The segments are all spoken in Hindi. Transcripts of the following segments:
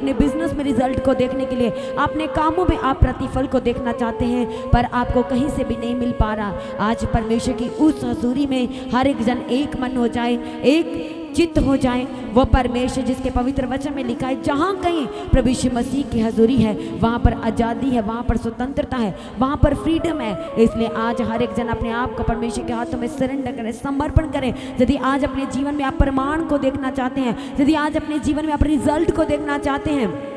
अपने बिजनेस में रिजल्ट को देखने के लिए, अपने कामों में आप प्रतिफल को देखना चाहते हैं पर आपको कहीं से भी नहीं मिल पा रहा। आज परमेश्वर की उस हजूरी में हर एक जन एक मन हो जाए, एक चित्त हो जाए। वो परमेश्वर जिसके पवित्र वचन में लिखा है जहाँ कहीं प्रभु यीशु मसीह की हजूरी है वहाँ पर आज़ादी है, वहाँ पर स्वतंत्रता है, वहाँ पर फ्रीडम है। इसलिए आज हर एक जन अपने आप को परमेश्वर के हाथों में सरेंडर करें, समर्पण करें। यदि आज अपने जीवन में आप प्रमाण को देखना चाहते हैं, यदि आज अपने जीवन में आप रिजल्ट को देखना चाहते हैं,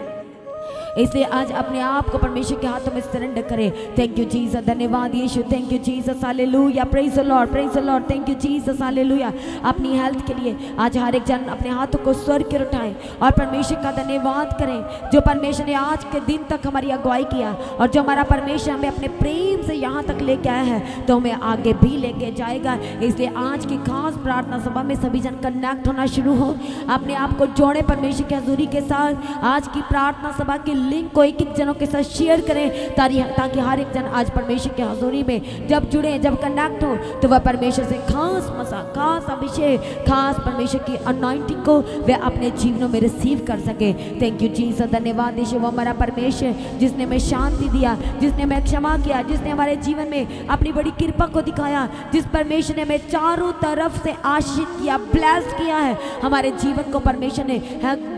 इसलिए आज अपने आप को परमेश्वर के हाथों में सरेंडर करें। थैंक यू जीसस, धन्यवाद यीशु, thank you Jesus, hallelujah, praise the lord, praise the lord, thank you Jesus, hallelujah. अपनी हेल्थ के लिए आज हर एक जन अपने हाथों को स्वर्ग की ओर उठाएं और परमेश्वर का धन्यवाद करें जो परमेश्वर ने आज के दिन तक हमारी अगुवाई किया और जो हमारा परमेश्वर हमें अपने प्रेम से यहाँ तक लेके आया है तो हमें आगे भी लेके जाएगा। इसलिए आज की खास प्रार्थना सभा में सभी जन कनेक्ट होना शुरू हो, अपने आप को जोड़े परमेश्वर की हजूरी के साथ। आज की प्रार्थना सभा की लिंक को एक जनों के साथ शेयर करें ताकि हर एक जन आज परमेश्वर की हजूरी में जब जुड़े, जब कनेक्ट हो तो वह परमेश्वर से खास मसा, खास अभिषेक, खास परमेश्वर की अनॉइंटिंग को वे अपने जीवनों में रिसीव कर सके। थैंक यू जीसस, धन्यवाद यीशु, वो हमारा परमेश्वर जिसने हमें शांति दिया, जिसने हमें क्षमा किया, जिसने हमारे जीवन में अपनी बड़ी कृपा को दिखाया, जिस परमेश्वर ने हमें चारों तरफ से आशीष किया, ब्लेस किया है। हमारे जीवन को परमेश्वर ने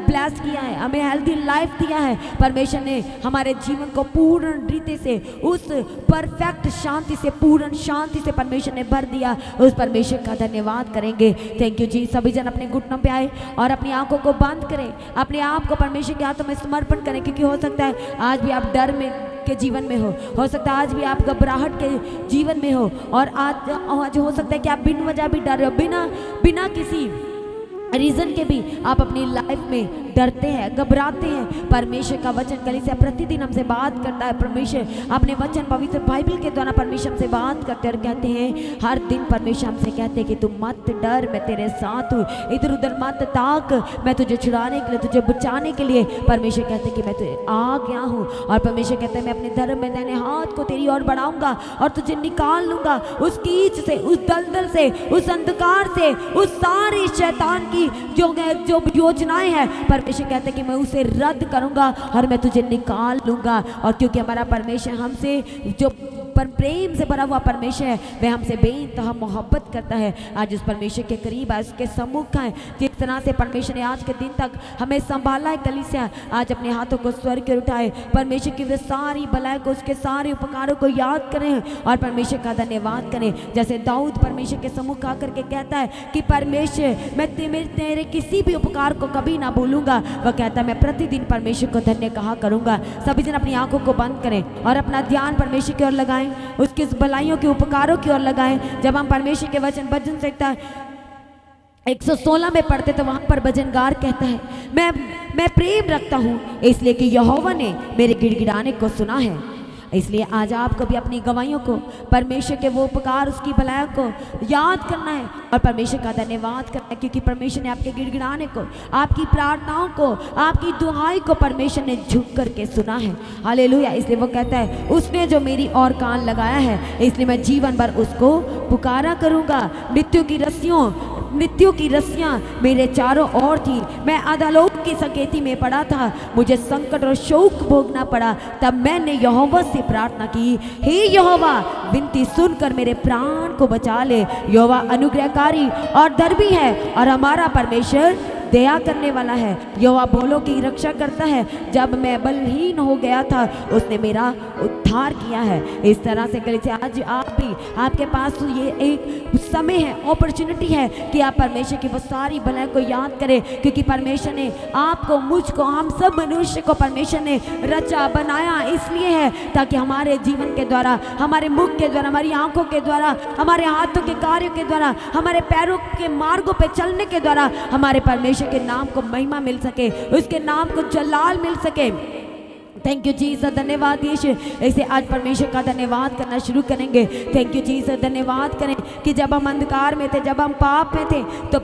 ब्लेस किया है, हमें हेल्दी लाइफ दिया है। परमेश्वर ने हमारे जीवन को पूर्ण रीति से उस परफेक्ट शांति से, पूर्ण शांति से परमेश्वर ने भर दिया। उस परमेश्वर का धन्यवाद करेंगे। थैंक यू जी। सभी जन अपने घुटनों पे आए और अपनी आंखों को बंद करें, अपने आप को परमेश्वर के हाथों में समर्पण करें, क्योंकि हो सकता है आज भी आप डर में के जीवन में हो सकता है आज भी आप घबराहट के जीवन में हो और आज हो सकता है कि आप बिन वजह भी डर रहे हो, बिना किसी रीजन के भी आप अपनी लाइफ में डरते हैं, घबराते हैं। परमेश्वर का वचन कलीसिया प्रतिदिन हमसे बात करता है। परमेश्वर अपने वचन पवित्र बाइबल के द्वारा परमेश्वर हमसे बात करते और कहते हैं, हर दिन परमेश्वर हमसे कहते हैं कि तू मत डर, मैं तेरे साथ हूँ, इधर उधर मत ताक, मैं तुझे छुड़ाने के लिए, तुझे बचाने के लिए परमेश्वर कहते हैं कि मैं तुझे आ गया हूँ। और परमेश्वर कहते हैं मैं अपने धर्म में दाहिने हाथ को तेरी ओर बढ़ाऊंगा और तुझे निकाल लूंगा उस कीच से, उस दलदल से, उस अंधकार से, उस सारे शैतान की जो योजनाएं हैं। परमेश्वर कहते हैं कि मैं उसे रद्द करूंगा और मैं तुझे निकाल लूंगा। और क्योंकि हमारा परमेश्वर हमसे जो पर प्रेम से भरा हुआ परमेश्वर है, वह हमसे बेइंतहा मोहब्बत करता है। आज उस परमेश्वर के करीब आए, उसके सम्मुख आए। जिस तरह से परमेश्वर ने आज के दिन तक हमें संभाला है कलीसिया, आज अपने हाथों को स्वर्ग की ओर उठाए, परमेश्वर की वे सारी भलाई को, उसके सारे उपकारों को याद करें और परमेश्वर का धन्यवाद करें। जैसे दाऊद परमेश्वर के सम्मुख आकर के कहता है कि परमेश्वर मैं तेरे किसी भी उपकार को कभी ना भूलूंगा। वह कहता है मैं प्रतिदिन परमेश्वर को धन्य कहा करूंगा। सभी जन अपनी आंखों को बंद करें और अपना ध्यान परमेश्वर की ओर लगाएं, उसके भलाइयों के उपकारों की ओर लगाएं। जब हम परमेश्वर के वचन भजन संहिता 116 में पढ़ते तो वहां पर भजनगार कहता है मैं प्रेम रखता हूं इसलिए कि यहोवा ने मेरे गिड़गिड़ाने को सुना है। इसलिए आज आपको भी अपनी गवाहियों को, परमेश्वर के वो उपकार, उसकी भलाई को याद करना है और परमेश्वर का धन्यवाद करना है, क्योंकि परमेश्वर ने आपके गिड़गिड़ाने को, आपकी प्रार्थनाओं को, आपकी दुआई को परमेश्वर ने झुक करके सुना है। हालेलुया। इसलिए वो कहता है उसने जो मेरी और कान लगाया है इसलिए मैं जीवन भर उसको पुकारा करूँगा। मृत्यु की रस्सियाँ मेरे चारों ओर थी, मैं अधोलोक की सकेती में पड़ा था, मुझे संकट और शोक भोगना पड़ा। तब मैंने यहोवा से प्रार्थना की, हे यहोवा विनती सुनकर मेरे प्राण को बचा ले। यहोवा अनुग्रहकारी और धर्मी है और हमारा परमेश्वर दया करने वाला है। यहोवा भोलों की रक्षा करता है, जब मैं बलहीन हो गया था उसने मेरा उद्धार किया है। इस तरह से कलीसिया आज आप भी, आपके पास ये एक समय है, अपॉर्चुनिटी है कि आप परमेश्वर की वो सारी भलाई को याद करें, क्योंकि परमेश्वर ने आपको, मुझको, हम सब मनुष्य को परमेश्वर ने रचा बनाया इसलिए है ताकि हमारे जीवन के द्वारा, हमारे मुख के द्वारा, हमारी आंखों के द्वारा, हमारे हाथों के कार्यों के द्वारा, हमारे पैरों के मार्गों पर चलने के द्वारा हमारे परमेश्वर के नाम को महिमा मिल सके, उसके नाम को जलाल मिल सके। थैंक यू जीसस, धन्यवाद यीशु। ऐसे आज परमेश्वर का धन्यवाद करना शुरू करेंगे। थैंक यू जीसस, धन्यवाद करें कि जब हम अंधकार में थे, जब हम पाप में थे, तो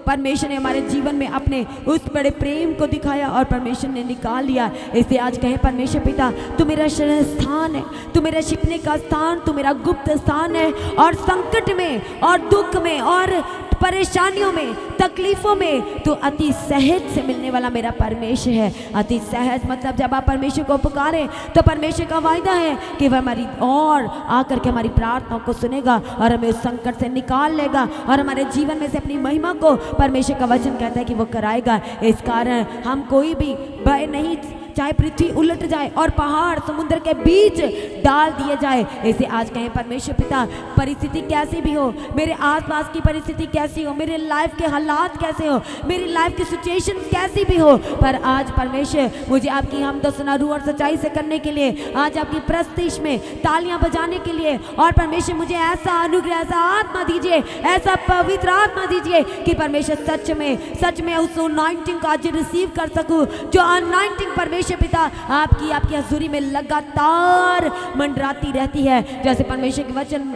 परमेश्वर ने हमारे जीवन में अपने उस बड़े प्रेम को दिखाया और परमेश्वर ने निकाल लिया। इसलिए आज कहे परमेश्वर पिता, तू मेरा शरण स्थान है, तू मेरा छिपने का स्थान, तू मेरा गुप्त स्थान है। और संकट में और दुख में और परेशानियों में, तकलीफों में तू अति सहज से मिलने वाला मेरा परमेश्वर है। अति सहज मतलब जब आप परमेश्वर को पुकारे तो परमेश्वर का वायदा है कि वह हमारी और आकर के हमारी प्रार्थनाओं को सुनेगा और हमें उस संकट से निकाल लेगा और हमारे जीवन में से अपनी महिमा को परमेश्वर का वचन कहता है कि वो कराएगा। इस कारण हम कोई भी भय नहीं, चाहे पृथ्वी उलट जाए और पहाड़ समुद्र के बीच डाल दिए जाए। ऐसे आज कहें परमेश्वर पिता, परिस्थिति कैसी भी हो, मेरे आसपास की परिस्थिति कैसी हो, मेरे लाइफ के हालात कैसे हो, मेरी लाइफ की सिचुएशन कैसी भी हो, पर आज परमेश्वर मुझे आपकी हमद सुनारू और सच्चाई से करने के लिए, आज आपकी प्रस्तिश में तालियां बजाने के लिए, और परमेश्वर मुझे ऐसा अनुग्रह, ऐसा आत्मा दीजिए, ऐसा पवित्र आत्मा दीजिए कि परमेश्वर सच में उस अनॉइंटिंग को आज रिसीव कर सकूं, जो अनॉइंटिंग परमेश्वर पिता आपकी हजूरी में लगातार मंडराती रहती है। जैसे परमेश्वर के वचन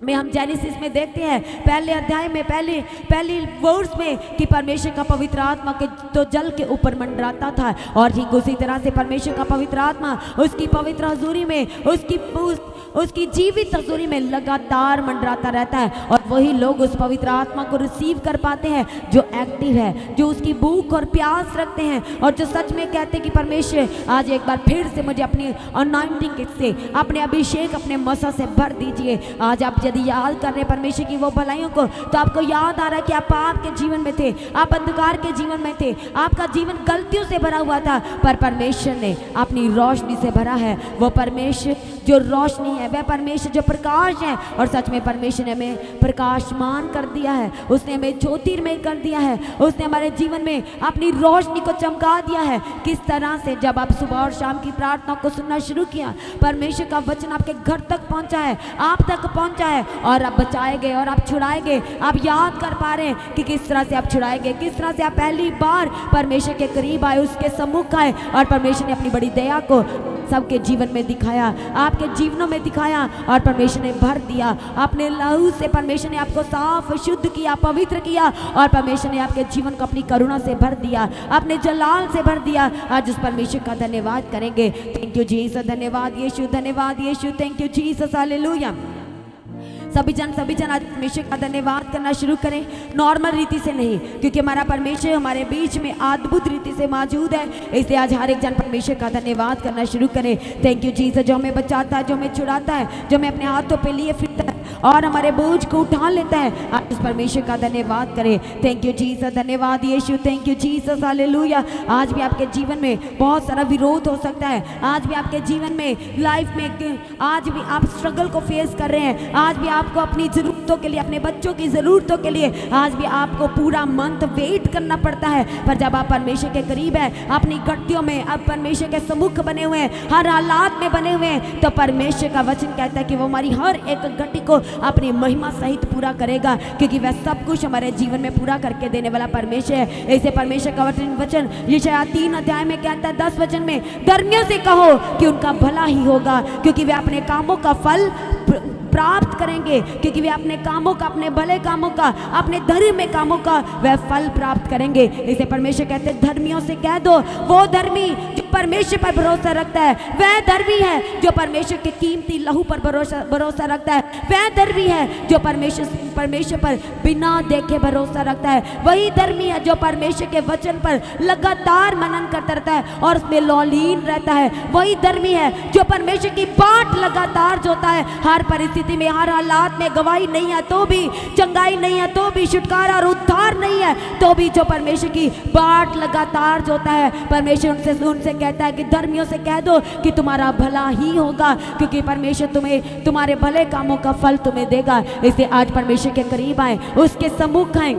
में हम जेनेसिस में देखते हैं पहले अध्याय में पहली वर्ष में कि परमेश्वर का पवित्र आत्मा के तो जल के ऊपर मंडराता था, और ठीक उसी तरह से परमेश्वर का पवित्र आत्मा उसकी पवित्र हजूरी में, उसकी जीवित हजूरी में लगातार मंडराता रहता है। और वही लोग उस पवित्र आत्मा को रिसीव कर पाते हैं जो एक्टिव है, जो उसकी भूख और प्यास रखते हैं, और जो सच में कहते हैं कि परमेश्वर आज एक बार फिर से मुझे अपनी अनॉइंटिंग से, अपने अभिषेक, अपने मसा से भर दीजिए। आज आप यदि याद कर रहे परमेश्वर की वो भलाइयों को, तो आपको याद आ रहा है कि आप पाप के जीवन में थे, आप अंधकार के जीवन में थे, आपका जीवन गलतियों से भरा हुआ था, पर परमेश्वर ने अपनी रोशनी से भरा है। वो परमेश्वर जो रोशनी है, वह परमेश्वर जो प्रकाश है, और सच में परमेश्वर ने हमें प्रकाशमान कर दिया है, उसने हमें ज्योतिर्मय कर दिया है, उसने हमारे जीवन में अपनी रोशनी को चमका दिया है। किस तरह से जब आप सुबह और शाम की प्रार्थना को सुनना शुरू किया, परमेश्वर का वचन आपके घर तक पहुंचा है, आप तक पहुंचा है, और आप बचाए गए और आप छुड़ाए गए। आप याद कर पा रहे हैं कि किस तरह से आप छुड़ाए गए, किस तरह से आप पहली बार परमेश्वर के करीब आए, उसके सम्मुख आए, और परमेश्वर ने अपनी बड़ी दया को सबके जीवन में दिखाया, आपके जीवनों में दिखाया, और परमेश्वर ने भर दिया। अपने लहू से परमेश्वर ने आपको साफ शुद्ध किया, पवित्र किया, और परमेश्वर ने आपके जीवन को अपनी करुणा से भर दिया, अपने जलाल से भर दिया। आज उस परमेश्वर का धन्यवाद करेंगे। थैंक यू जीसस, धन्यवाद यीशु, धन्यवाद यीशु, थैंक यू जीसस, हालेलुया। सभी जन आज परमेश्वर का धन्यवाद करना शुरू करें, नॉर्मल रीति से नहीं, क्योंकि हमारा परमेश्वर हमारे बीच में अद्भुत रीति से मौजूद है। इसलिए आज हर एक जन परमेश्वर का धन्यवाद करना शुरू करें। थैंक यू जीसस, जो हमें बचाता है, जो हमें छुड़ाता है, जो हमें अपने हाथों पे लिए फिरता है और हमारे बोझ को उठा लेता है। आज उस परमेश्वर का धन्यवाद करें। थैंक यू जीसस, धन्यवाद यीशु, थैंक यू जीसस, हालेलुया। आज भी आपके जीवन में बहुत सारा विरोध हो सकता है, आज भी आपके जीवन में, लाइफ में, आज भी आप स्ट्रगल को फेस कर रहे हैं, आज भी आपको अपनी ज़रूरतों के लिए, अपने बच्चों की ज़रूरतों के लिए आज भी आपको पूरा मंथ वेट करना पड़ता है। पर जब आप परमेश्वर के करीब है, अपनी गतियों में, आप परमेश्वर के सम्मुख बने हुए हैं, हर हालात में बने हुए हैं, तो परमेश्वर का वचन कहता है कि वो हमारी हर एक गति को अपनी महिमा सहित पूरा करेगा, क्योंकि वह सब कुछ हमारे जीवन में पूरा करके देने वाला परमेश्वर है। ऐसे परमेश्वर का वचन यशायाह 3 अध्याय में कहता है 10 वचन में, धर्मियों से कहो कि उनका भला ही होगा, क्योंकि वे अपने कामों का फल प्राप्त करेंगे, क्योंकि वे अपने कामों का, अपने भले कामों का, अपने धर्म कामों का वह फल प्राप्त करेंगे। इसे परमेश्वर कहते हैं धर्मियों से कह दो, वो धर्मी जो परमेश्वर पर भरोसा रखता है, वह धर्मी है जो परमेश्वर के कीमती लहू पर भरोसा रखता है, वह धर्मी है जो परमेश्वर पर बिना देखे भरोसा रखता है, वही धर्मी है जो परमेश्वर के वचन पर लगातार मनन करता रहता है और उसमें लौलीन रहता है, वही धर्मी है जो परमेश्वर की बाट लगातार जोता है। हर परिस्थिति में, हर हालात में, गवाही नहीं है तो भी, चंगाई नहीं है तो भी, छुटकारा और उद्धार नहीं है तो भी, जो परमेश्वर की बाट लगातार जोता है, परमेश्वर उनसे कहता है कि धर्मियों से कह दो कि तुम्हारा भला ही होगा, क्योंकि परमेश्वर तुम्हें तुम्हारे भले कामों का फल तुम्हें देगा। इसलिए आज परमेश्वर के करीब आए, उसके सम्मुख आए।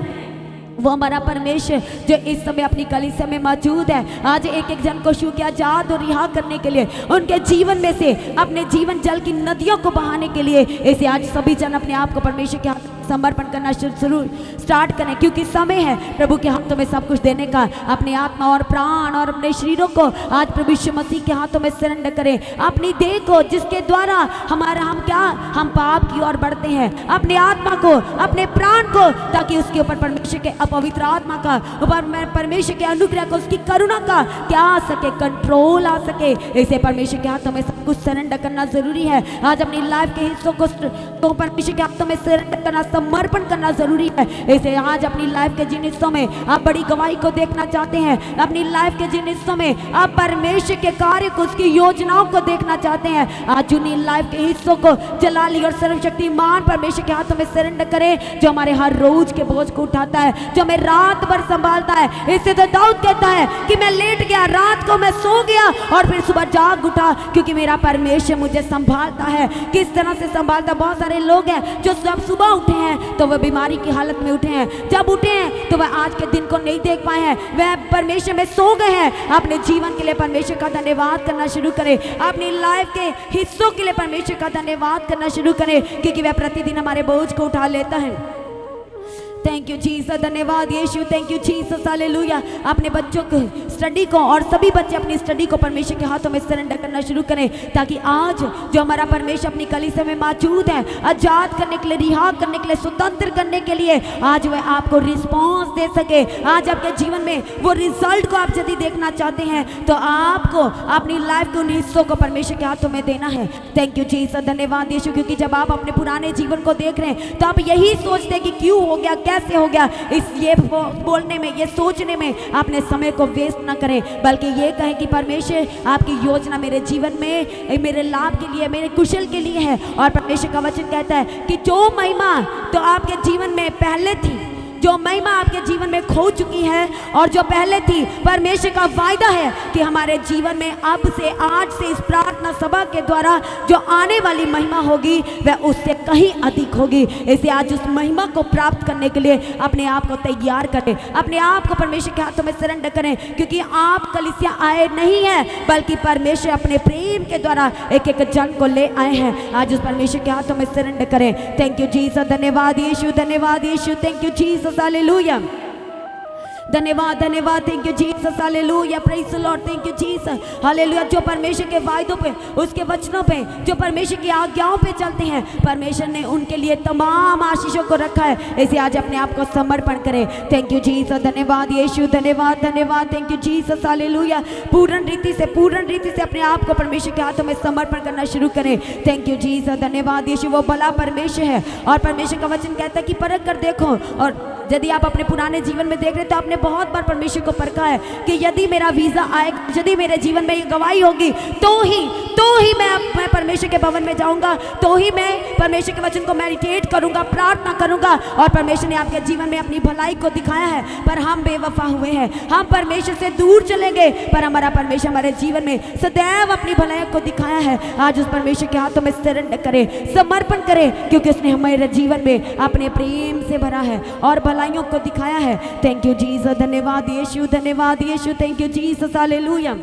वो हमारा परमेश्वर जो इस समय अपनी कलीसिया में मौजूद है, आज एक एक जन को छू के आजाद और रिहा करने के लिए, उनके जीवन में से अपने जीवन जल की नदियों को बहाने के लिए, ऐसे आज सभी जन अपने आप को परमेश्वर के हाथ समर्पण करना शुरू स्टार्ट करें, क्योंकि समय है प्रभु के हाथों में सब कुछ देने का। अपनी आत्मा और प्राण और अपने शरीरों को आज प्रभु यीशु मसीह के हाथों में सरेंडर करें। अपनी देह को जिसके द्वारा हम पाप की ओर बढ़ते हैं, अपनी आत्मा को, अपने प्राण को, ताकि उसके ऊपर परमेश्वर के अपवित्र आत्मा का, ऊपर परमेश्वर के अनुग्रह को, उसकी करुणा का क्या आ सके, कंट्रोल आ सके। इसे परमेश्वर के हाथों में सब कुछ सरेंडर करना जरूरी है। आज अपनी लाइफ के हिस्सों को तो परमेश्वर के हाथों में सरेंडर करना, समर्पण करना जरूरी है। इसे आज अपनी लाइफ के जिन हिस्सों में आप बड़ी गवाही को देखना चाहते हैं, अपनी लाइफ के जिन हिस्सों में आप परमेश्वर के कार्य को, उसकी योजनाओं को देखना चाहते हैं, आज उन्हीं लाइफ के हिस्सों को जलाली और सर्वशक्तिमान परमेश्वर के हाथों में सरेंडर करें, जो हमारे हर रोज के बोझ को उठाता है, जो हमें रात भर संभालता है। इससे तो दाऊद कहता है कि मैं लेट गया, रात को मैं सो गया और फिर सुबह जाग उठा, क्योंकि मेरा परमेश्वर मुझे संभालता है। किस तरह से संभालता? बहुत सारे लोग हैं जो जब सुबह उठे हैं तो वह बीमारी की हालत में उठे हैं, जब उठे हैं तो वह आज के दिन को नहीं देख पाए हैं, वह परमेश्वर में सो गए हैं। अपने जीवन के लिए परमेश्वर का धन्यवाद करना शुरू करें, अपनी लाइफ के हिस्सों के लिए परमेश्वर का धन्यवाद करना शुरू करें, क्योंकि वह प्रतिदिन हमारे बोझ को उठा लेता है। थैंक यू जीसस, धन्यवाद यीशु, थैंक यू जीसस, हालेलुया। अपने बच्चों को स्टडी को, और सभी बच्चे अपनी स्टडी को परमेश्वर के हाथों में सरेंडर करना शुरू करें, ताकि आज जो हमारा परमेश्वर अपनी कलीसिया में मौजूद है, आजाद करने के लिए, रिहा करने के लिए, स्वतंत्र करने के लिए, आज वह आपको रिस्पॉन्स दे सके। आज आपके जीवन में वो रिजल्ट को आप यदि देखना चाहते हैं तो आपको अपनी लाइफ के उन हिस्सों को परमेश्वर के हाथों में देना है। थैंक यू जीसस, धन्यवाद यीशु, क्योंकि जब आप अपने पुराने जीवन को देख रहे हैं तो आप यही सोचते हैं कि क्यों हो गया, कैसे हो गया। ये बोलने में, ये सोचने में अपने समय को वेस्ट ना करें, बल्कि ये कहें कि परमेश्वर आपकी योजना मेरे जीवन में मेरे लाभ के लिए, मेरे कुशल के लिए है। और परमेश्वर का वचन कहता है कि जो महिमा तो आपके जीवन में पहले थी, जो महिमा आपके जीवन में खो चुकी है और जो पहले थी, परमेश्वर का वायदा है कि हमारे जीवन में अब से, आज से, इस प्रार्थना सभा के द्वारा जो आने वाली महिमा होगी वह उससे कहीं अधिक होगी। इसे आज उस महिमा को प्राप्त करने के लिए अपने आप को तैयार करें, अपने आप को परमेश्वर के हाथों में सरेंडर करें, क्योंकि आप कलीसिया आए नहीं है, बल्कि परमेश्वर अपने प्रेम के द्वारा एक एक जन को ले आए हैं। आज उस परमेश्वर के हाथों में सरेंडर करें। थैंक यू जीसस, धन्यवाद यीशु, धन्यवाद यीशु, थैंक यू जीसस, हालेलुया, धन्यवाद, धन्यवाद, thank you Jesus, hallelujah, praise the lord, thank you Jesus, hallelujah. जो परमेश्वर के वायदों पे, उसके वचनों पे, जो परमेश्वर की आज्ञाओं पे चलते हैं, परमेश्वर ने उनके लिए तमाम आशीषों को रखा है। इसे आज अपने आप को समर्पण करें। थैंक यू जीसस, धन्यवाद यीशु, धन्यवाद, धन्यवाद, थैंक यू जीसस, हालेलुया। पूर्ण रीति से अपने आप को परमेश्वर के हाथों में समर्पण करना शुरू करें। थैंक यू जीसस, धन्यवाद यीशु। वो भला परमेश्वर है और परमेश्वर का वचन कहता है कि परख कर देखो। और यदि आप अपने पुराने जीवन में देख रहे तो आपने बहुत बार परमेश्वर को परखा है कि यदि मेरा वीजा आए, यदि मेरे जीवन में ये गवाही होगी तो ही मैं परमेश्वर के भवन में जाऊंगा, तो ही मैं परमेश्वर के वचन को मेडिटेट करूंगा, प्रार्थना करूंगा। और परमेश्वर ने आपके जीवन में अपनी भलाई को दिखाया है, पर हम बेवफा हुए हैं, हम परमेश्वर से दूर चले गए, पर हमारा परमेश्वर हमारे जीवन में सदैव अपनी भलाई को दिखाया है। आज उस परमेश्वर के हाथों में सरेंडर करें, समर्पण करें, क्योंकि उसने हमारे जीवन में अपने प्रेम से भरा है और भलाइयों को दिखाया है। थैंक यू जीसस, धन्यवाद यीशु, धन्यवाद यीशु, thank you Jesus, hallelujah,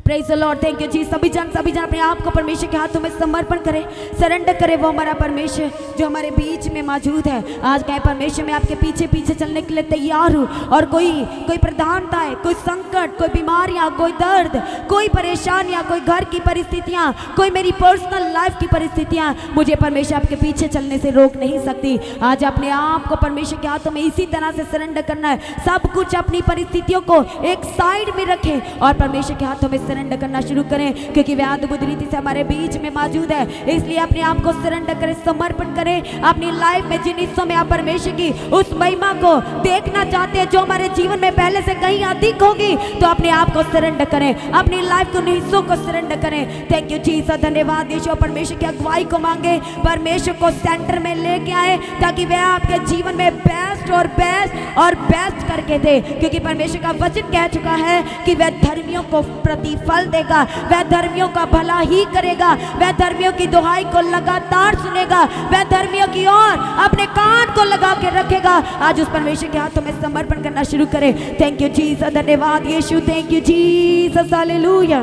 praise the lord, thank you जी। सभी जन अपने आप को परमेश्वर के हाथों में समर्पण करें, सरेंडर करें। वो हमारा परमेश्वर जो हमारे बीच में मौजूद है, आज कहे परमेश्वर मैं आपके पीछे पीछे चलने के लिए तैयार हूँ। और कोई प्रधानता है, कोई संकट, कोई बीमारियाँ, कोई दर्द, कोई परेशानियाँ, कोई घर की परिस्थितियाँ, कोई मेरी पर्सनल लाइफ की परिस्थितियाँ, मुझे परमेश्वर आपके पीछे चलने से रोक नहीं सकती। आज अपने आप को परमेश्वर के हाथों में इसी तरह से सरेंडर करना है। सब कुछ, अपनी परिस्थितियों को एक साइड में रखें और परमेश्वर के हाथों में सरेंडर करना शुरू करें, क्योंकि वह अद्भुत रीति से हमारे बीच में मौजूद है। इसलिए अपने आप को सरेंडर करें, समर्पण करें। अपनी लाइफ में जिन हिस्सों में आप परमेश्वर की उस महिमा को देखना चाहते हैं जो हमारे जीवन में पहले से कहीं अधिक होगी, तो अपने आप को सरेंडर करें, अपनी लाइफ के उन हिस्सों को सरेंडर करें। थैंक यू जीसस, धन्यवाद यीशु। परमेश्वर की अगुवाई को मांगे, परमेश्वर को सेंटर में लेके आए, ताकि वह आपके जीवन में बेस्ट और बेस्ट और बेस्ट करके दे, क्योंकि परमेश्वर का वचन कह चुका है कि वह धर्मियों को प्रतिफल देगा, वह धर्मियों का भला ही करेगा, वह धर्मियों की दुहाई को लगातार सुनेगा, वह धर्मियों की ओर अपने कान को लगा के रखेगा। आज उस परमेश्वर के हाथों में समर्पण करना शुरू करें। थैंक यू जीसस, धन्यवाद यीशु, thank you Jesus, hallelujah,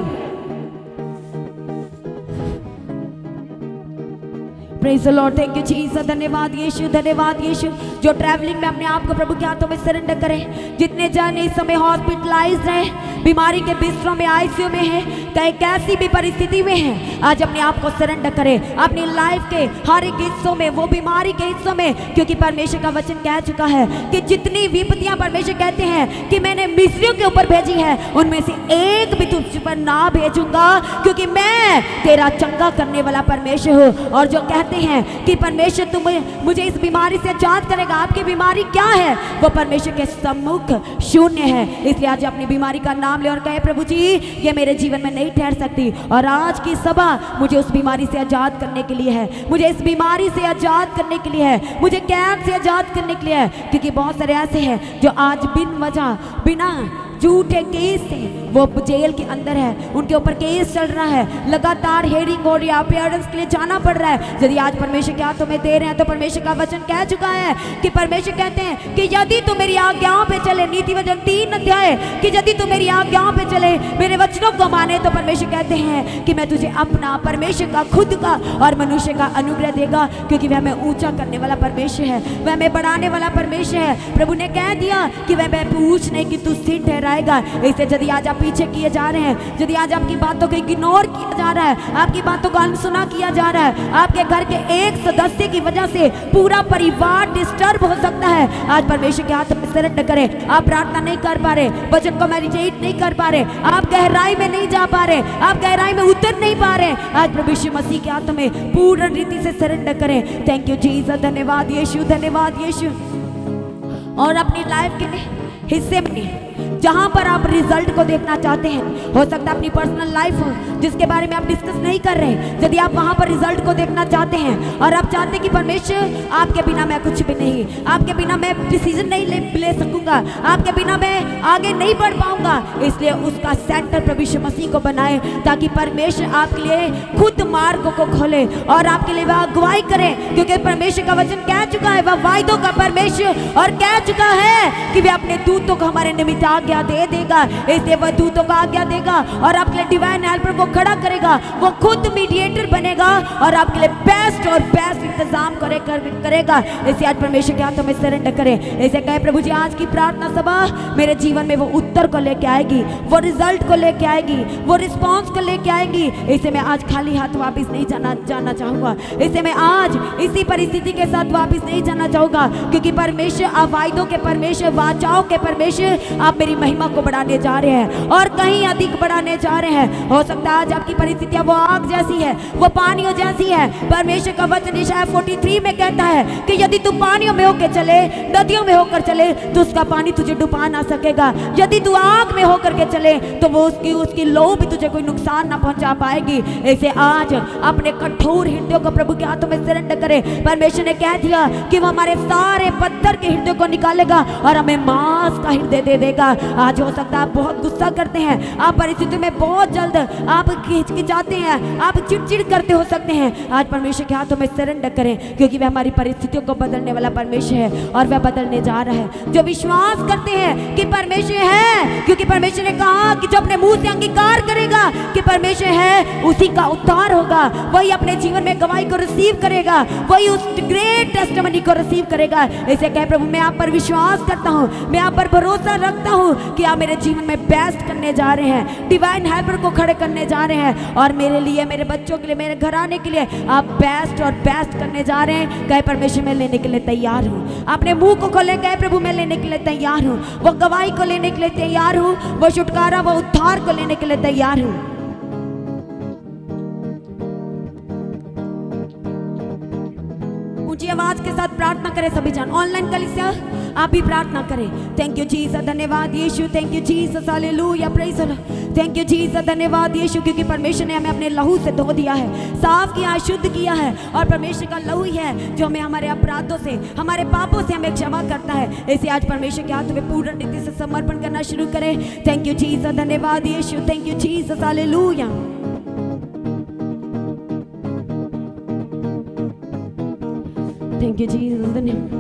praise the lord, thank you Jesus. धन्यवाद यीशु, धन्यवाद यीशु। जो ट्रैवलिंग में अपने आप को प्रभु के हाथों में सरेंडर करें, जितने जन इस समय हॉस्पिटलाइज हैं, बीमारी के बिस्तरों में, आईसीयू में हैं, कहीं कैसी भी परिस्थिति में हैं, आज अपने आप को सरेंडर करें अपनी लाइफ के हर एक हिस्सों में, वो बीमारी के हिस्सों में, क्योंकि परमेश्वर का वचन कह चुका है कि जितनी विपत्तियां परमेश्वर कहते हैं कि मैंने मिस्रियों के ऊपर भेजी है, उनमें से एक भी तुझ पर ना भेजूंगा, क्योंकि मैं तेरा चंगा करने वाला परमेश्वर हूँ। और जो कहते हैं कि परमेश्वर तुम मुझे इस बीमारी से आजाद करेगा, आपकी बीमारी क्या है? वो परमेश्वर के सम्मुख शून्य है। इसलिए आज अपनी बीमारी का नाम ले और कहे, प्रभु जी ये मेरे जीवन में नहीं ठहर सकती, और आज की सभा मुझे उस बीमारी से आजाद करने के लिए है, मुझे इस बीमारी से आजाद करने के लिए है, मुझे कैद से आजाद करने के लिए है। क्योंकि बहुत सारे ऐसे हैं जो आज बिन वजह, बिना झूठे केस से वो जेल के अंदर है, उनके ऊपर केस चल रहा है, लगातार हेयरिंग हो रही है, अपीयरेंस के लिए जाना पड़ रहा है। यदि आज परमेश्वर के हाथों में दे रहे हैं, तो परमेश्वर का वचन कह चुका है कि परमेश्वर कहते हैं कि यदि तू मेरी आज्ञाओं पे चले, नीति वचन 3 अध्याय, कि यदि तू मेरी आज्ञाओं पे चले, मेरे वचनों को माने, तो परमेश्वर कहते हैं कि मैं तुझे अपना, परमेश्वर का, खुद का और मनुष्य का अनुग्रह देगा, क्योंकि वह मैं ऊंचा करने वाला परमेश्वर है, वह मैं बढ़ाने वाला परमेश्वर है। प्रभु ने कह दिया कि वह मैं पूछ नहीं कि तू स्थिर ठहराएगा। इससे यदि आज आप पीछे किए जा रहे हैं, यदि आज आपकी बातों को इग्नोर किया जा रहा है, आपकी बातों को अनसुना किया जा रहा है, आपके घर के एक सदस्य की वजह से पूरा परिवार डिस्टर्ब हो सकता है, आज परमेश्वर के हाथ में सरेंडर करें। आप प्रार्थना नहीं कर पा रहे, वचन को मेडिटेट नहीं कर पा रहे, आप गहराई में नहीं जा पा रहे, आप गहराई में उतर नहीं पा रहे, आज प्रभु यीशु मसीह के हाथ में पूर्ण रीति से सरेंडर करें। थैंक यू जीसस, धन्यवाद यीशु, धन्यवाद यीशु। और अपनी लाइफ के हिस्से में जहां पर आप रिजल्ट को देखना चाहते हैं, हो सकता है अपनी पर्सनल लाइफ हो जिसके बारे में आप डिस्कस नहीं कर रहे, यदि आप वहां पर रिजल्ट को देखना चाहते हैं और आप चाहते हैं कि परमेश्वर आपके बिना मैं कुछ भी नहीं, आपके बिना मैं डिसीजन नहीं ले सकूंगा, आपके बिना मैं आगे नहीं बढ़ पाऊंगा, इसलिए उसका सेंटर प्रभु यीशु मसीह को बनाए, ताकि परमेश्वर आपके लिए खुद मार्ग को खोले और आपके लिए वह अगुवाई करे। क्योंकि परमेश्वर का वचन कह चुका है, वह वायदों का परमेश्वर, और कह चुका है कि वह अपने दूतों को हमारे निमित्त आज्ञा दे देगा, इसलिए वह दूतों को आज्ञा देगा और आपके लिए डिवाइन हेल्पर को खड़ा करेगा, वो खुद मीडिएटर बनेगा और आपके लिए बेस्ट और बेस्ट इंतजाम करेगा। इसे आज परमेश्वर के हाथों में सरेंडर करें। ऐसे कहे, प्रभु जी आज की प्रार्थना सभा मेरे जीवन में वो उत्तर को लेके आएगी, वो रिजल्ट को लेके आएगी, वो रिस्पॉन्स को लेके आएगी। इसे मैं आज खाली हाथ वापिस नहीं जाना चाहूंगा, इसे मैं आज इसी परिस्थिति के साथ वापिस नहीं जाना चाहूंगा, क्योंकि परमेश्वर आप वायदों के परमेश्वर, वाचाओं के परमेश्वर, आप मेरी महिमा को बढ़ाने जा रहे हैं और कहीं अधिक बढ़ाने जा रहे हैं। हो सकता है आज आपकी परिस्थितियां वो आग जैसी है, वो पानियों जैसी है। परमेश्वर का वचन इशाया 43 में कहता है कि यदि तू पानियों में होकर चले, नदियों में होकर चले, तो उसका पानी तुझे डुबा ना सकेगा। यदि तू आग में होकर के चले, तो वो उसकी लौ भी तुझे कोई नुकसान ना पहुंचा पाएगी। ऐसे आज अपने कठोर हृदयों को प्रभु के हाथों में सरेंडर करें। परमेश्वर ने कह दिया कि वो हमारे सारे पत्थर के हृदय को निकालेगा और हमें मांस का हृदय दे देगा। आज हो सकता है आप बहुत गुस्सा करते हैं, आप परिस्थिति में बहुत जल्द आप हिचकिचाते हैं, आप चिड़चिड़ करते हो सकते हैं। आज परमेश्वर के हाथों में सरेंडर करें, क्योंकि वह हमारी परिस्थितियों को बदलने वाला परमेश्वर है और वह बदलने जा रहा है। जो विश्वास करते हैं कि परमेश्वर है, क्योंकि परमेश्वर ने कहा कि जो अपने मुंह से अंगीकार करेगा कि परमेश्वर है, उसी का उद्धार होगा, वही अपने जीवन में गवाही को रिसीव करेगा, वही उस ग्रेट टेस्टिमनी को रिसीव करेगा। ऐसे कहे, प्रभु मैं आप पर विश्वास करता हूँ, मैं आप पर भरोसा रखता हूँ कि आप मेरे जीवन में बेस्ट करने जा रहे हैं, डिवाइन हेल्पर को खड़े करने जा रहे हैं, और मेरे लिए, मेरे बच्चों के लिए, मेरे घराने के लिए आप बेस्ट और बेस्ट करने जा रहे हैं। कहे, परमेश्वर मैं लेने के लिए तैयार हूँ। अपने मुंह को खोले, कहे, प्रभु मैं लेने के लिए तैयार हूँ, वो गवाही को लेने के लिए तैयार हूँ, वो छुटकारा, वो उद्धार को लेने के लिए तैयार हूँ। ऊंची आवाज के साथ प्रार्थना करें सभी जन। ऑनलाइन कलीसिया आप भी प्रार्थना करें। थैंक यू जीसस, धन्यवाद यीशु, thank you Jesus, hallelujah, praise the lord. Thank you Jesus, धन्यवाद यीशु, क्योंकि परमेश्वर ने हमें अपने लहू से धो दिया है, साफ किया, शुद्ध किया है, और परमेश्वर का लहू ही है जो हमें हमारे अपराधों से, हमारे पापों से हमें क्षमा करता है। ऐसे आज परमेश्वर के हाथों में पूर्ण रीति से समर्पण करना शुरू करें। थैंक यू जीसस, धन्यवाद यीशु, thank you Jesus, hallelujah. Thank you Jesus, धन्यवाद।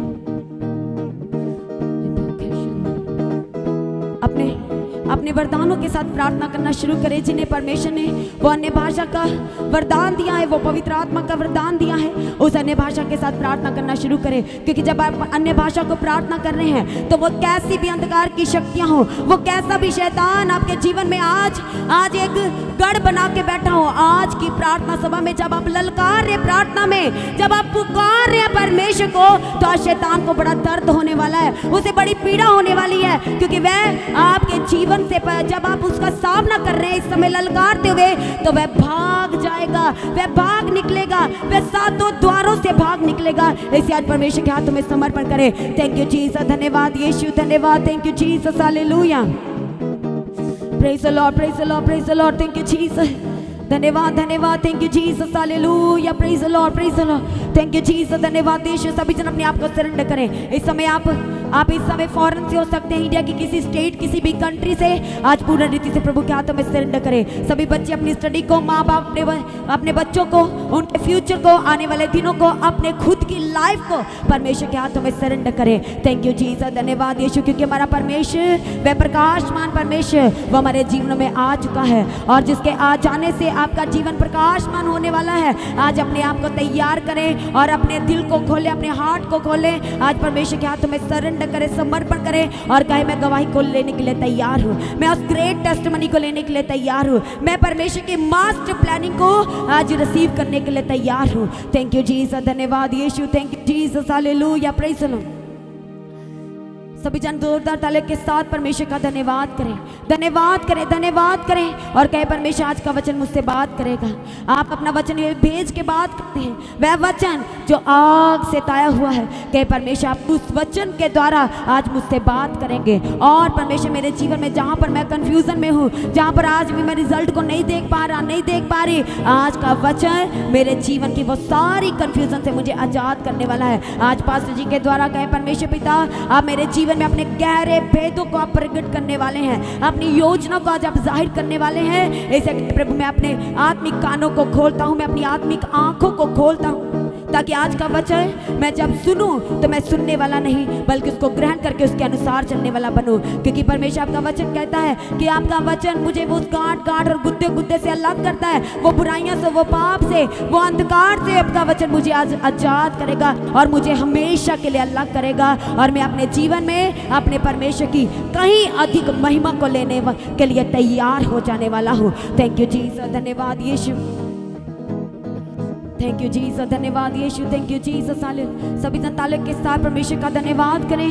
अपने अपने वरदानों के साथ प्रार्थना करना शुरू करें। जिन्हें परमेश्वर ने वो अन्य भाषा का वरदान दिया है, वो पवित्र आत्मा का वरदान दिया है, उस अन्य भाषा के साथ प्रार्थना करना शुरू करें। क्योंकि जब आप अन्य भाषा को प्रार्थना कर रहे हैं तो वो कैसी भी अंधकार की शक्तियां हो, वो कैसा भी शैतान आपके जीवन में आज एक गढ़ बना के बैठा हो, आज की प्रार्थना सभा में जब आप ललकार रहे, प्रार्थना में जब आप पुकार रहे हैं परमेश्वर को, तो आज शैतान को बड़ा दर्द होने वाला है, उसे बड़ी पीड़ा होने वाली है। क्योंकि वह आपके जीवन से जब आप उसका सामना कर रहे हैं इस समय ललकारते हुए, तो वह भाग जाएगा, वह भाग निकलेगा, वह सातों द्वारों से भाग निकलेगा। इसे आज परमेश्वर के हाथों में समर्पण करें। थैंक यू जीसस, धन्यवाद यीशु, धन्यवाद, thank you Jesus, hallelujah, praise the lord, praise the lord, praise the lord, thank you Jesus, धन्यवाद, धन्यवाद, thank you Jesus, hallelujah, praise the lord, praise the lord, thank you Jesus, धन्यवाद यीशु। सभी जन अपने आप को सरेंडर करें। इस समय आप इस समय फॉरेन से हो सकते हैं, इंडिया की किसी स्टेट, किसी भी कंट्री से, आज पूर्ण रीति से प्रभु के हाथों में सरेंडर करें। सभी बच्चे अपनी स्टडी को, माँ बाप अपने बच्चों को, उनके फ्यूचर को, आने वाले दिनों को, अपने खुद की लाइफ को परमेश्वर के हाथों में सरेंडर करें। थैंक यू जीसस, धन्यवाद यीशु, क्योंकि हमारा परमेश्वर वह प्रकाशमान परमेश्वर वो हमारे जीवन में आ चुका है, और जिसके आ जाने से आपका जीवन प्रकाशमान होने वाला है। आज अपने आप को तैयार करें और अपने दिल को खोलें, अपने हार्ट को खोलें। आज परमेश्वर के हाथों में सरेंडर करें, समर्पण करें और कहे मैं गवाही को लेने के लिए तैयार हूँ, मैं उस ग्रेट टेस्टिमनी को लेने के लिए तैयार हूँ, मैं परमेश्वर की मास्टर प्लानिंग को आज रिसीव करने के लिए तैयार हूँ। थैंक यू जीसस, धन्यवाद यीशु, thank you Jesus, hallelujah, praise the lord. सभी जन जोरदार ताली के साथ परमेश्वर का धन्यवाद करें, धन्यवाद करें, धन्यवाद करें और कहे परमेश्वर आज का वचन मुझसे बात करेगा। आप अपना वचन भेज के बात करते हैं, वह वचन जो आग से ताया हुआ है, कहे परमेश्वर आप उस वचन के द्वारा आज मुझसे बात करेंगे। और परमेश्वर मेरे जीवन में जहाँ पर मैं कंफ्यूजन में हूँ, जहाँ पर आज भी मैं रिजल्ट को नहीं देख पा रहा, नहीं देख पा रही, आज का वचन मेरे जीवन की वो सारी कंफ्यूजन से मुझे आजाद करने वाला है। आज पास्टर जी के द्वारा कहे परमेश्वर पिता आप मेरे जीवन में अपने गहरे भेदों को आप प्रकट करने वाले हैं, अपनी योजना को आज आप जाहिर करने वाले हैं। ऐसे प्रभु मैं अपने आत्मिक कानों को खोलता हूँ, मैं अपनी आत्मिक आंखों को खोलता हूँ, ताकि आज का वचन मैं जब सुनूं तो मैं सुनने वाला नहीं बल्कि उसको ग्रहण करके उसके अनुसार चलने वाला बनूं। क्योंकि परमेश्वर आपका वचन कहता है कि आपका वचन मुझे वो गांठ और गुद्दे से अलग करता है, वो बुराइयां से, वो पाप से, वो अंधकार से आपका वचन मुझे आज आजाद करेगा और मुझे हमेशा के लिए अलग करेगा। और मैं अपने जीवन में अपने परमेश्वर की कहीं अधिक महिमा को लेने के लिए तैयार हो जाने वाला हूँ। थैंक यू जीसस, धन्यवाद यीशु, थैंक यू जीसस, धन्यवाद यीशु, थैंक यू जीसस, हालेलुया। सभी जन ताली के साथ परमेश्वर का धन्यवाद करें,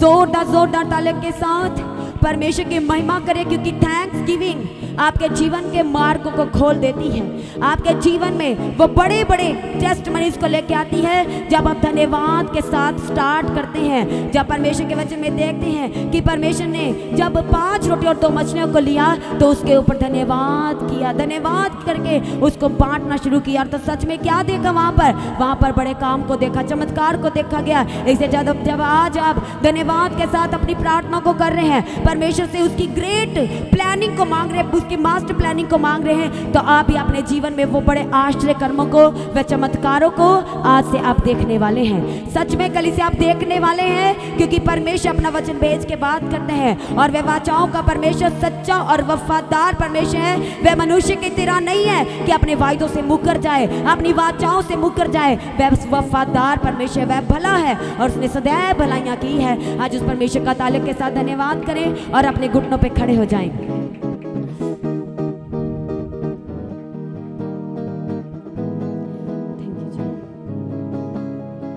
जोरदार ताली के साथ परमेश्वर की महिमा करें। क्योंकि थैंक्स गिविंग आपके जीवन के मार्गों को खोल देती है, आपके जीवन में वो बड़े बड़े टेस्टमनीज को लेके आती है जब आप धन्यवाद के साथ स्टार्ट करते हैं। जब परमेश्वर के वचन में देखते हैं कि परमेश्वर ने जब 5 रोटी और 2 मछलियों को लिया तो उसके ऊपर धन्यवाद किया, धन्यवाद करके उसको बांटना शुरू किया। तो सच में क्या देखा वहाँ पर बड़े काम को देखा, चमत्कार को देखा गया। इसे जब आज आप धन्यवाद के साथ अपनी प्रार्थना को कर रहे हैं, परमेश्वर से उसकी ग्रेट प्लानिंग को मांग रहे हैं, उसकी मास्टर प्लानिंग को मांग रहे हैं, तो आप भी अपने जीवन में वो बड़े आश्चर्य कर्मों को, व चमत्कारों को आज से आप देखने वाले हैं। सच में कल से आप देखने वाले हैं, क्योंकि परमेश्वर अपना वचन भेज के बात करते हैं और वह वाचाओं का परमेश्वर सच्चा और वफादार परमेश्वर है। वह मनुष्य की तरह नहीं है कि अपने वायदों से मुकर जाए, अपनी वाचाओं से मुकर जाए। वह वफादार परमेश्वर, वह भला है और उसने सदैव भलाइयाँ की है। आज उस परमेश्वर का ताल्लुक के साथ धन्यवाद करें और अपने घुटनों पे खड़े हो जाएं।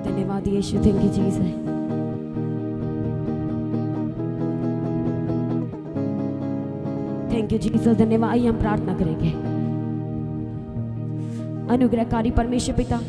धन्यवाद यीशु, thank you Jesus, thank you Jesus, धन्यवाद। आइए हम प्रार्थना करेंगे। अनुग्रहकारी परमेश्वर पिता,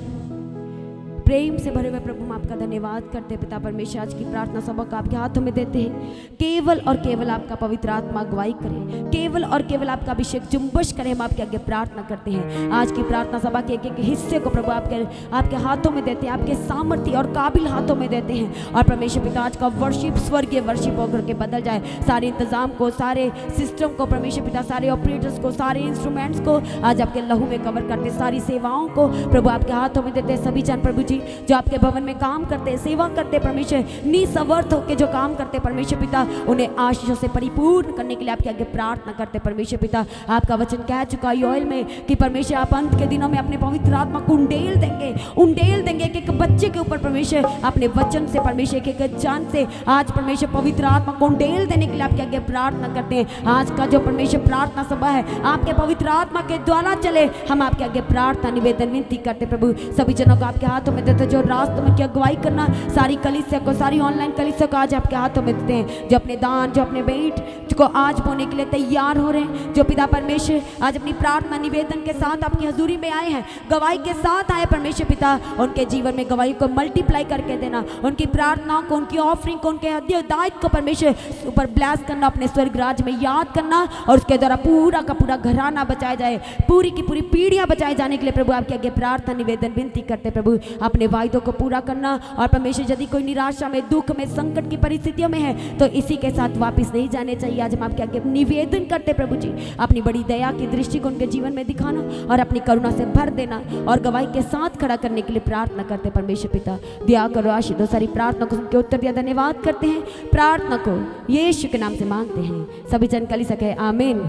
प्रेम से भरे हुए प्रभु हम आपका धन्यवाद करते हैं। पिता परमेश्वर आज की प्रार्थना सभा को आपके हाथों में देते हैं। केवल और केवल आपका पवित्र आत्मा अगुवाई करे, केवल और केवल आपका अभिषेक जुम्बश करे, हम आपके आगे प्रार्थना करते हैं। आज की प्रार्थना सभा के एक हिस्से को प्रभु आपके हाथों में देते हैं, आपके सामर्थ्य और काबिल हाथों में देते हैं। और परमेश्वर पिता आज का वर्शिप स्वर्गीय वर्शिप होकर के बदल जाए। सारे इंतजाम को, सारे सिस्टम को परमेश्वर पिता, सारे ऑपरेटर्स को, सारे इंस्ट्रूमेंट्स को आज आपके लहू में कवर करते, सारी सेवाओं को प्रभु आपके हाथों में देते। सभी जन प्रभु जी, जो आपके भवन में काम करते, सेवा करते परमेश्वर, निस्वार्थ होकर जो काम करते परमेश्वर पिता, उन्हें आशीषों से परिपूर्ण करने के लिए आपके आगे प्रार्थना करते परमेश्वर पिता। आपका वचन कह चुका है योएल में कि परमेश्वर आप अंत के दिनों में अपने पवित्र आत्मा को उंडेल देंगे एक बच्चे के ऊपर परमेश्वर, अपने वचन से परमेश्वर, एक जान से आज परमेश्वर पवित्र आत्मा को उंडेल देने के लिए आपके आगे प्रार्थना करते हैं। आज का जो परमेश्वर प्रार्थना सभा है आपके पवित्र आत्मा के द्वारा चले, हम आपके आगे प्रार्थना निवेदन विनती करते प्रभु। सभी जनों को आपके हाथों में देते, जो रास्तों में की अगुवाई करना, सारी कलीसिया को, सारी ऑनलाइन कलीसिया को आज आपके हाथों में देते हैं, जो अपने दान, जो अपने भेंट को आज बोने के लिए तैयार हो रहे हैं, जो पिता परमेश्वर आज अपनी प्रार्थना निवेदन के साथ आपकी हजूरी में आए हैं, गवाही के साथ आए परमेश्वर पिता, उनके जीवन में गवाही को मल्टीप्लाई करके देना, उनकी प्रार्थनाओं को, उनकी ऑफरिंग को, उनके दायित्व को परमेश्वर ऊपर ब्लेस करना, अपने स्वर्ग राज में याद करना, और उसके द्वारा पूरा का पूरा घराना बचाया जाए, पूरी की पूरी पीढ़ियां बचाए जाने के लिए प्रभु आपके आगे प्रार्थना निवेदन विनती करते प्रभु। अपने वायदों को पूरा करना, और परमेश्वर यदि कोई निराशा में, दुख में, संकट की परिस्थितियों में है तो इसी के साथ वापस नहीं जाने चाहिए। आज हम आपके आगे निवेदन करते प्रभु जी, अपनी बड़ी दया की दृष्टि को उनके जीवन में दिखाना और अपनी करुणा से भर देना और गवाही के साथ खड़ा करने के लिए प्रार्थना करते परमेश्वर पिता। दया करो, आशीष दो, सारी प्रार्थना को सुनकर उत्तर दिया, धन्यवाद करते हैं। प्रार्थना को यीशु के नाम से मांगते हैं, सभी जन कली सके आमीन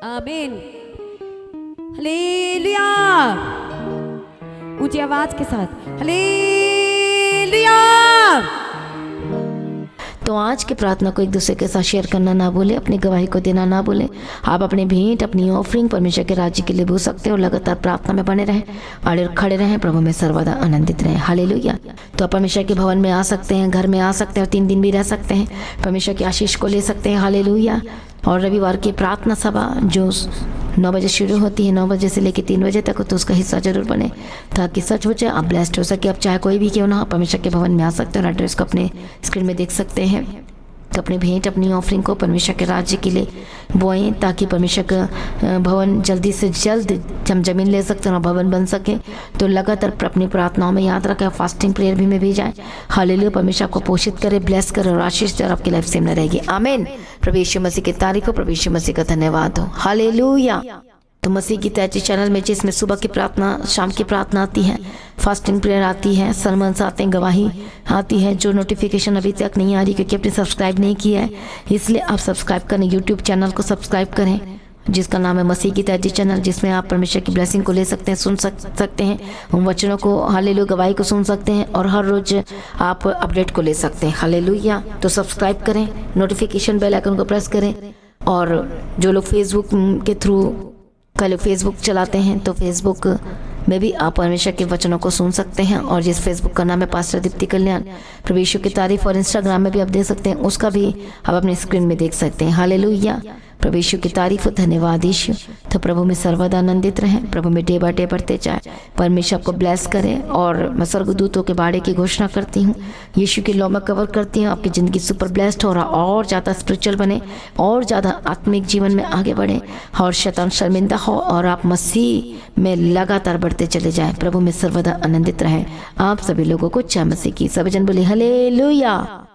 आमीन हालेलुया। ऊंची आवाज के साथ हालेलुया। तो आज की प्रार्थना को एक दूसरे के साथ शेयर करना ना भूलें, अपनी गवाही को देना ना भूलें। आप अपने भेंट, अपनी ऑफरिंग परमेश्वर के राज्य के लिए भूल सकते हैं और लगातार प्रार्थना में बने रहें, अड़े खड़े रहें, प्रभु में सर्वदा आनंदित रहें। हालेलुया। तो आप परमेश्वर के भवन में आ सकते हैं, घर में आ सकते हैं और 3 दिन भी रह सकते हैं, परमेश्वर की आशीष को ले सकते हैं। हालेलुया। और रविवार की प्रार्थना सभा जो 9 बजे शुरू होती है, 9 बजे से लेकर 3 बजे तक, तो उसका हिस्सा जरूर बने ताकि सच हो जाए, आप ब्लेस्ड हो सके। आप चाहे कोई भी क्यों ना, परमेश्वर के भवन में आ सकते हैं और एड्रेस को अपने स्क्रीन में देख सकते हैं। तो अपने भेंट, अपनी ऑफरिंग को परमेश्वर के राज्य के लिए बोएं ताकि परमेश्वर का भवन जल्दी से जल्द हम जमीन ले सकते हैं और भवन बन सके। तो लगातार अपनी प्रार्थनाओं में याद रखें, फास्टिंग प्रेयर भी में भी जाएं। हालेलुया। परमेश्वर आपको पोषित करे, ब्लेस करे और आशीष दे और आपकी लाइफ सेम न रहेगी। आमीन। प्रभु यीशु मसीह की तारीफ हो, प्रभु यीशु मसीह का धन्यवाद हो। हालेलुया। तो मसीह की तैयारी चैनल में जिसमें सुबह की प्रार्थना, शाम की प्रार्थना आती है, फास्टिंग प्रेयर आती है, सरमन्स आते हैं, गवाही आती है। जो नोटिफिकेशन अभी तक नहीं आ रही क्योंकि आपने सब्सक्राइब नहीं किया है, इसलिए आप सब्सक्राइब करें, यूट्यूब चैनल को सब्सक्राइब करें जिसका नाम है मसीह की तैयारी चैनल, जिसमें आप परमेश्वर की ब्लेसिंग को ले सकते हैं, सुन सकते हैं, उन वचनों को, हालेलुया, गवाही को सुन सकते हैं और हर रोज आप अपडेट को ले सकते हैं। हालेलुया। तो सब्सक्राइब करें, नोटिफिकेशन बेल आइकन को प्रेस करें। और जो लोग फेसबुक के थ्रू कल फेसबुक चलाते हैं तो फेसबुक में भी आप परमेश्वर के वचनों को सुन सकते हैं, और जिस फेसबुक का नाम है पास्टर दीप्ति कल्याण, प्रभु यीशु की तारीफ, और इंस्टाग्राम में भी आप देख सकते हैं, उसका भी आप अपने स्क्रीन में देख सकते हैं। हालेलुया। प्रभु यीशु की तारीफ हो, धन्यवाद यीशु। तो प्रभु में सर्वदा आनंदित रहें, प्रभु में डे बाय डे बढ़ते जाए, परमेश्वर आपको ब्लेस करें। और मैं स्वर्गदूतों के बाड़े की घोषणा करती हूँ, यीशु की लौ में कवर करती हूँ, आपकी ज़िंदगी सुपर ब्लेस्ड हो रहा, और ज़्यादा स्पिरिचुअल बने, और ज़्यादा आत्मिक जीवन में आगे बढ़े, और शैतान शर्मिंदा हो, और आप मसीह में लगातार बढ़ते चले जाएं। प्रभु में सर्वदा आनंदित रहें। आप सभी लोगों को जय मसीह की। सभी जन बोले हालेलुया।